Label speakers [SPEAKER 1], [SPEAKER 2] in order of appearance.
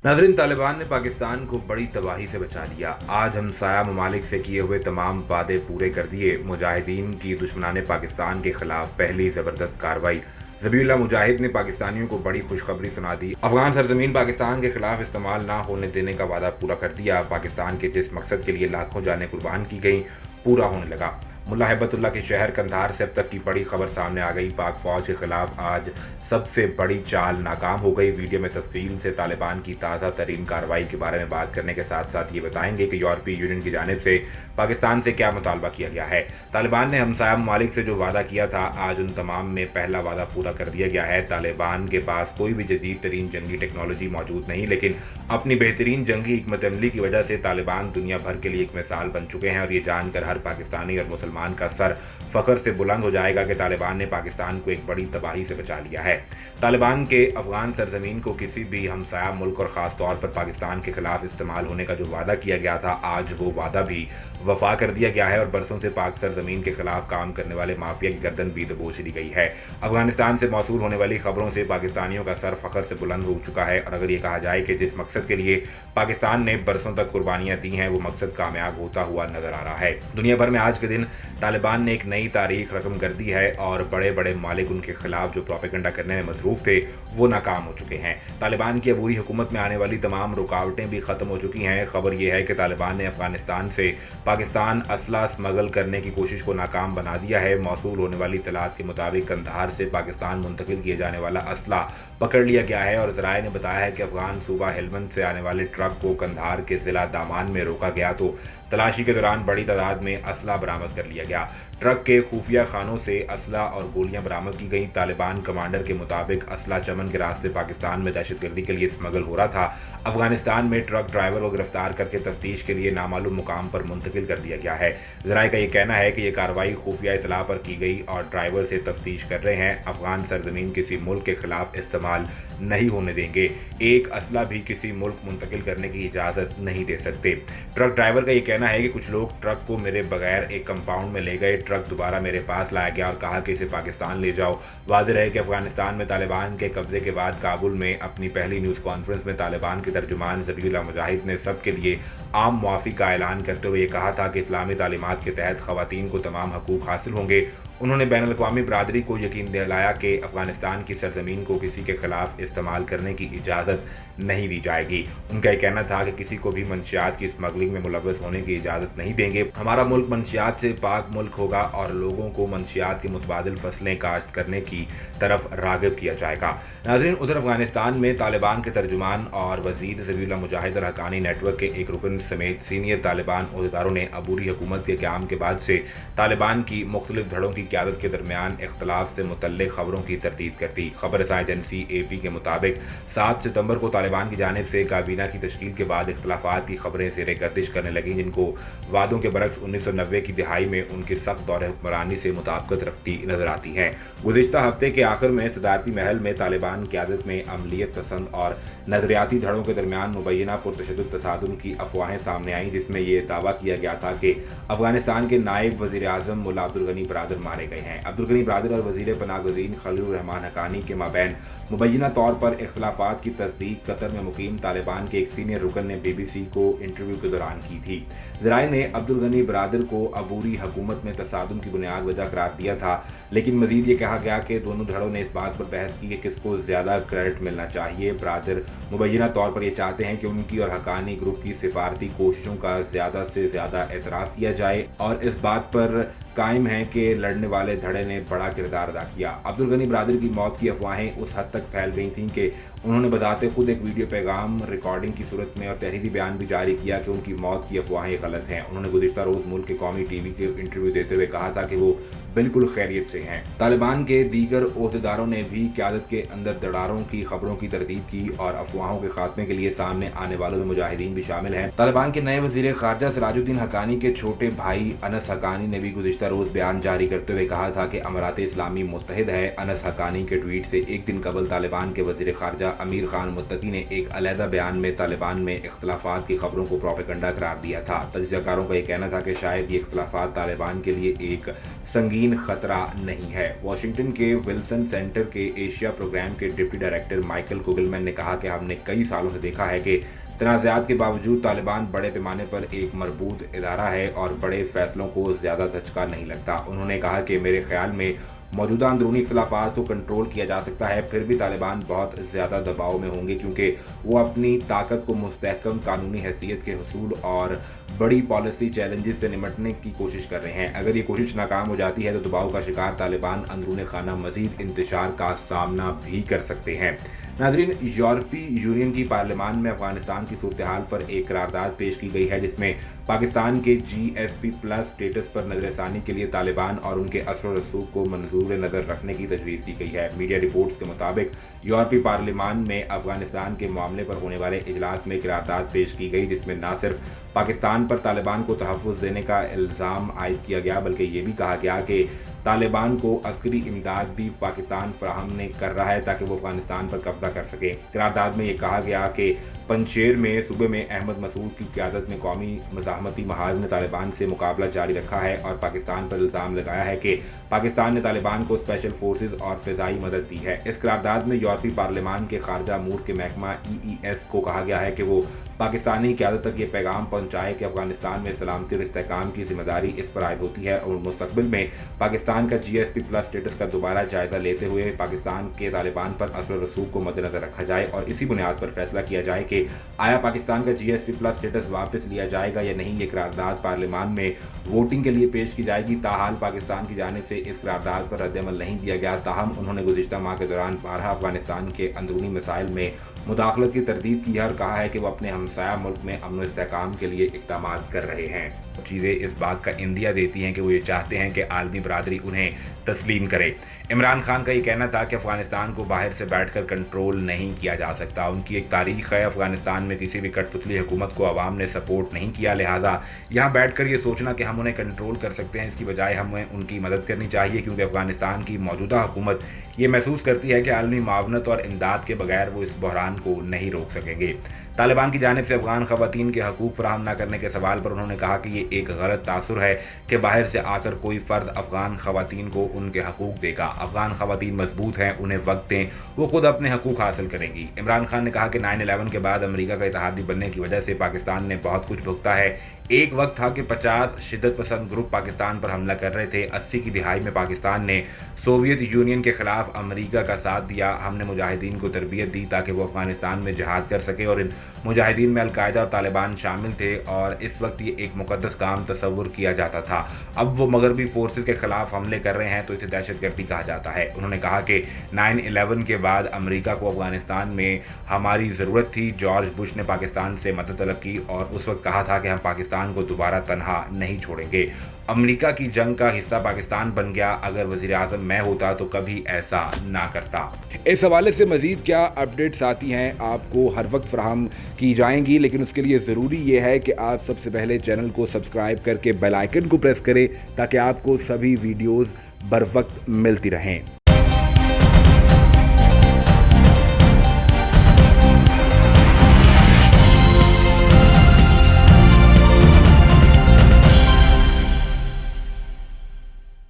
[SPEAKER 1] नाज़रीन, तालिबान ने पाकिस्तान को बड़ी तबाही से बचा लिया। आज हमसाया ममालिक से किए हुए तमाम वादे पूरे कर दिए। मुजाहिदीन की दुश्मनाने पाकिस्तान के खिलाफ पहली ज़बरदस्त कार्रवाई। ज़बीहुल्लाह मुजाहिद ने पाकिस्तानियों को बड़ी खुशखबरी सुना दी। अफगान सरजमीन पाकिस्तान के खिलाफ इस्तेमाल ना होने देने का वादा पूरा कर दिया। पाकिस्तान के जिस मकसद के लिए लाखों जानें कुर्बान की गईं, पूरा होने लगा। मुल्ला हिब्बतुल्लाह के शहर कंधार से अब तक की बड़ी खबर सामने आ गई। पाक फौज के खिलाफ आज सबसे बड़ी चाल नाकाम हो गई। वीडियो में तफसील से तालिबान की ताज़ा तरीन कार्रवाई के बारे में बात करने के साथ साथ ये बताएंगे कि यूरोपीय यूनियन की जानिब से पाकिस्तान से क्या मुतालबा किया गया है। तालिबान ने हमसाया ममालिक से जो वादा किया था, आज उन तमाम में पहला वादा पूरा कर दिया गया है। तालिबान के पास कोई भी जदीद तरीन जंगी टेक्नोलॉजी मौजूद नहीं, लेकिन अपनी बेहतरीन जंगी हिकमत अमली की वजह से तालिबान दुनिया भर के लिए एक मिसाल बन चुके हैं। और ये जानकर हर पाकिस्तानी और मुसलमान का सर फख्र से बुलंद हो जाएगा कि तालिबान ने पाकिस्तान को एक बड़ी तबाही से बचा लिया है। तालिबान के अफगान सरजमीन को किसी भी हमसाया मुल्क और ख़ास तौर पर पाकिस्तान के खिलाफ इस्तेमाल होने का जो वादा किया गया था, आज वो वादा भी वफा कर दिया गया है और बरसों से पाक सरजमीन के खिलाफ काम करने वाले माफिया की गर्दन भी दबोच दी गई है। अफगानिस्तान से मौसूल होने वाली खबरों से पाकिस्तानियों का सर फख्र से बुलंद हो चुका है। और अगर ये कहा जाए कि जिस मकसद के लिए पाकिस्तान ने बरसों तक कुर्बानियां दी हैं, वो मकसद कामयाब होता हुआ नजर आ रहा है। दुनिया भर में आज के दिन तालिबान ने एक नई तारीख रकम कर दी है और बड़े बड़े मालिक उनके खिलाफ जो प्रोपेगेंडा करने में मसरूफ थे, वो नाकाम हो चुके हैं। तालिबान की अबूरी हुकूमत में आने वाली तमाम रुकावटें भी खत्म हो चुकी हैं। खबर यह है कि तालिबान ने अफगानिस्तान से पाकिस्तान असला स्मगल करने की कोशिश को नाकाम बना दिया है। मौसूल होने वाली इत्तलात के मुताबिक कंधार से पाकिस्तान मुंतकिल किए जाने वाला असला पकड़ लिया गया है और ज़राए ने बताया है कि अफगान सूबा हेलमंद से आने वाले ट्रक को कंधार के ज़िला दामान में रोका गया तो तलाशी के दौरान बड़ी तादाद में असला बरामद कर लिया गया। ट्रक के खुफिया खानों से असला और गोलियां बरामद की गई। तालिबान कमांडर के मुताबिक असला चमन के रास्ते पाकिस्तान में दहशतगर्दी के लिए स्मगल हो रहा था। अफगानिस्तान में ट्रक ड्राइवर को गिरफ्तार करके तफ्तीश के लिए नामालूम मुकाम पर मुंतकिल कर दिया गया है। ज़राए का ये कहना है कि यह कार्रवाई खुफिया इतला पर की गई और ड्राइवर से तफ्तीश कर रहे हैं। अफगान सरजमीन किसी मुल्क के खिलाफ इस्तेमाल नहीं होने देंगे। एक असला भी किसी मुल्क मुंतकिल करने की इजाज़त नहीं दे सकते। ट्रक ड्राइवर का ये कहना है कि कुछ लोग ट्रक को मेरे बगैर एक कंपाउंड में ले गए। ट्रक दोबारा मेरे पास लाया गया और कहा कि इसे पाकिस्तान ले जाओ। वाज़ेह है कि अफगानिस्तान में तालिबान के कब्जे के बाद काबुल में अपनी पहली न्यूज़ कॉन्फ्रेंस में तालिबान के तर्जुमान ज़बीहुल्लाह मुजाहिद ने सब के लिए आम मुआफ़ी का ऐलान करते हुए कहा था कि इस्लामी तालीमात के तहत ख़वातीन को तमाम हकूक़ हासिल होंगे। उन्होंने बैनुल अक़वामी बरादरी को यकीन दिलाया कि अफगानिस्तान की सरजमीन को किसी के खिलाफ इस्तेमाल करने की इजाज़त नहीं दी जाएगी। उनका यह कहना था कि किसी को भी मंशियात की स्मगलिंग में मुलव्वस होने की इजाज़त नहीं देंगे। हमारा मुल्क मंशियात से पाक मुल्क होगा और लोगों को मंशियात के मुतबादिल फसलें काश्त करने की तरफ राग़िब किया जाएगा। नाज़रीन, उधर अफगानिस्तान में तालिबान के तर्जुमान और वज़ीर ज़बीहुल्लाह मुजाहिद और हक़ानी नेटवर्क के एक रुकन समेत सीनियर तालिबान ओहदेदारों ने अबूरी हुकूमत के क़याम के बाद से तालिबान की मुख्तलिफ धड़ों की क़यादत के दरमियान इख्तलाफ से मुतल्लिक़ खबरों की तरदीद कर दी। खबर रसां एजेंसी AP के मुताबिक 7 सितंबर को तालिबान की जानिब से काबीना की तश्कील के बाद इख्तलाफात की खबरें ज़ेरे गर्दिश करने लगीं, जिनको वादों के बरक्स 1990 की दिहाई में उनकी सख्त दौरे हुक्मरानी से मुताबिकत रखती नजर आती हैं। गुज़िश्ता हफ्ते के आखिर में सदारती महल में तालिबान क़यादत में अमलीयत पसंद और नज़रियाती धड़ों के दरमियान मुबैना पुरतशद्दुद तसादुम की अफवाहें सामने आईं, जिसमें यह दावा किया गया था कि अफगानिस्तान के नायब वज़ीर आज़म मुल्ला अब्दुल गनी बरादर मारे गए हैं। अब्दुल गनी बरादर और वज़ीर पनाहगज़ीन खलीलुर रहमान हक़ानी के माबैन मुबैना तौर पर इख्तलाफात की तस्दीक कतर में मुकीम तालिबान के एक सीनियर रुकन ने BBC को इंटरव्यू के दौरान की थी। ज़राए ने अब्दुल गनी बरादर को अबूरी हुकूमत में तसादुम की बुनियाद वजह करार दिया था, लेकिन मज़ीद ये कहा गया कि दोनों धड़ों ने इस बात पर बहस की कि किसको ज़्यादा क्रेडिट मिलना चाहिए। बरादर मुबैना तौर पर यह चाहते हैं कि उनकी और हक़ानी ग्रुप की सिफारती कोशिशों का ज़्यादा से ज़्यादा एतराफ़ किया जाए और इस बात पर कायम है कि लड़ने वाले धड़े ने बड़ा किरदार अदा किया। अब्दुल गनी बरादर की मौत की अफवाहें उस हद तक फैल गई थीं कि उन्होंने बताते खुद एक वीडियो पैगाम रिकॉर्डिंग की सूरत में और तहरीरी बयान भी जारी किया कि उनकी मौत की अफवाहें गलत हैं। उन्होंने गुज़िश्ता रोज़ मुल्क के कौमी TV के इंटरव्यू देते हुए कहा था कि वो बिल्कुल खैरियत से हैं। तालिबान के दीगर ओहदेदारों ने भी क़यादत के अंदर दरारों की खबरों की तरदीद की और अफवाहों के खात्मे के लिए सामने आने वालों में मुजाहिदीन भी शामिल हैं। तालिबान के नए वज़ीर ख़ारजा सिराजुद्दीन हक़ानी के छोटे भाई अनस हक़ानी ने भी गुज़िश्ता रोज़ बयान जारी करते हुए कहा था कि अमारात इस्लामी मुत्तहिद है। अनस हक्कानी के ट्वीट से एक दिन कबल तालिबान के वज़ीर ख़ारजा अमीर खान मुत्तकी ने एक अलहदा बयान में तालिबान में इख्तिलाफ़ात की खबरों को प्रोपेगेंडा करार दिया था। तजज़ियाकारों का ये कहना था कि शायद ये इख्तिलाफ़ात तालिबान के लिए एक संगीन ख़तरा नहीं है। वाशिंगटन के विल्सन सेंटर के एशिया प्रोग्राम के डिप्टी डायरेक्टर माइकल कुगलमैन ने कहा कि हमने कई सालों से देखा है कि तनाज़ात के बावजूद तालिबान बड़े पैमाने पर एक मरबूत इदारा है और बड़े फैसलों को ज़्यादा धचका नहीं लगता। उन्होंने कहा कि मेरे ख्याल में मौजूदा अंदरूनी इख्तिलाफ़ात को कंट्रोल किया जा सकता है, फिर भी तालिबान बहुत ज़्यादा दबाव में होंगे क्योंकि वो अपनी ताकत को मुस्तहकम कानूनी हैसियत के हसूल और बड़ी पॉलिसी चैलेंजेस से निपटने की कोशिश कर रहे हैं। अगर ये कोशिश नाकाम हो जाती है तो दबाव का शिकार तालिबान अंदरूनी खाना मज़ीद इंतशार का सामना भी कर सकते हैं। नाज़रीन, यूरोपीय यूनियन की पार्लियामान में अफगानिस्तान की सूरत हाल पर एक करारदाद पेश की गई है जिसमें पाकिस्तान के GSP+ स्टेटस पर नज़रसानी के लिए तालिबान और उनके असर व रसूख को मंजूर नज़र रखने की तजवीज़ दी गई है। मीडिया रिपोर्ट्स के मुताबिक यूरोपीय पार्लियामान में अफगानिस्तान के मामले पर होने वाले इजलास में करारदाद पेश की गई जिसमें न सिर्फ पाकिस्तान पर तालिबान को तहफ़्फ़ुज़ देने का इल्ज़ाम आयद किया गया बल्कि ये भी कहा गया कि तालिबान को अस्करी इमदाद भी पाकिस्तान फराहम नहीं कर रहा है ताकि वो अफगानिस्तान पर कब्जा कर सके। करारदाद में ये कहा गया कि पंजशेर में सूबे में अहमद मसूद की क़यादत में कौमी मज़ाहमती महाज ने तालिबान से मुकाबला जारी रखा है और पाकिस्तान पर इल्ज़ाम लगाया है कि पाकिस्तान ने तालिबान को स्पेशल फोर्सेज और फ़िज़ाई मदद दी है। इस करारदाद में यूरोपीय पार्लियामान के खारजा अमूर के महकमा EES को कहा गया है कि वो पाकिस्तानी क़यादत तक ये पैगाम पहुँचाए कि अफगानिस्तान में सलामती और इस्तेहकाम की जिम्मेदारी इस पर आयद होती है और मुस्तक़बिल में पाकिस्तान का GSP+ स्टेटस का दोबारा जायजा लेते हुए पाकिस्तान के तालिबान पर असर रसूख को मद्देनजर रखा जाए और इसी बुनियाद पर फैसला किया जाए कि आया पाकिस्तान का GSP+ स्टेटस वापस लिया जाएगा या नहीं। ये करारदाद पार्लियामान में वोटिंग के लिए पेश की जाएगी। ताहाल पाकिस्तान की जानिब से इस करारदाद पर रद्द-ए-अमल नहीं दिया गया। ताहम उन्होंने गुज़िश्ता माह के दौरान बारहा अफगानिस्तान के अंदरूनी मसाइल में मुदाखलत की तरदीद की है और कहा है कि वो अपने हमसाया मुल्क में अमन व इस्तेहकाम के लिए इक़दाम कर रहे हैं। चीज़ें इस बात का इंदिया देती हैं कि वो ये चाहते हैं कि आलमी बरादरी उन्हें तस्लीम करे। इमरान खान का ये कहना था कि अफगानिस्तान को बाहर से बैठकर कंट्रोल नहीं किया जा सकता। उनकी एक तारीख है, अफगानिस्तान में किसी भी कठपुतली हुकूमत को आवाम ने सपोर्ट नहीं किया, लिहाजा यहाँ बैठकर ये सोचना कि हम उन्हें कंट्रोल कर सकते हैं, इसकी बजाय हमें उनकी मदद करनी चाहिए क्योंकि अफगानिस्तान की मौजूदा हुकूमत ये महसूस करती है कि आलमी मावनत और इमदाद के बगैर वो इस बहरान को नहीं रोक सकेंगे। तालिबान की जानिब से अफगान ख़वातीन के हकूक़ फराहम न करने के सवाल पर उन्होंने कहा कि ये एक गलत तासुर है कि बाहर से आकर कोई फ़र्द अफगान ख़वातीन को उनके हकूक़ देगा। अफगान ख़वातीन मजबूत हैं, उन्हें वक्त दें, वो खुद अपने हकूक़ हासिल करेंगी। इमरान खान ने कहा कि 9/11 के बाद अमेरिका का इत्तेहादी बनने की वजह से पाकिस्तान ने बहुत कुछ भुगता है। एक वक्त था कि 50 शिद्दत पसंद ग्रुप पाकिस्तान पर हमला कर रहे थे। 80 की दिहाई में पाकिस्तान ने सोवियत यूनियन के ख़िलाफ़ अमेरिका का साथ दिया। हमने मुजाहिदीन को तरबियत दी ताकि वो अफगानिस्तान में जिहाद कर सके और इन मुजाहिदीन में अलकायदा और तालिबान शामिल थे और इस वक्त ये एक मुकद्दस काम तस्वुर किया जाता था। अब वो मगरबी फोर्सेस के ख़िलाफ़ हमले कर रहे हैं तो इसे दहशतगर्दी कहा जाता है। उन्होंने कहा कि 9/11 के बाद अमेरिका को अफगानिस्तान में हमारी ज़रूरत थी। जॉर्ज बुश ने पाकिस्तान से मदद तलब की और उस वक्त कहा था कि हम पाकिस्तान को दोबारा तन्हा नहीं छोड़ेंगे। अमेरिका की जंग का हिस्सा पाकिस्तान बन गया। अगर वज़ीर आज़म मैं होता तो कभी ऐसा ना करता।
[SPEAKER 2] इस हवाले से मज़ीद क्या अपडेट्स आती हैं आपको हर वक्त फराहम की जाएंगी, लेकिन उसके लिए ज़रूरी ये है कि आप सबसे पहले चैनल को सब्सक्राइब करके बेल आइकन को प्रेस करें ताकि आपको सभी वीडियोज़ बर वक्त मिलती रहें।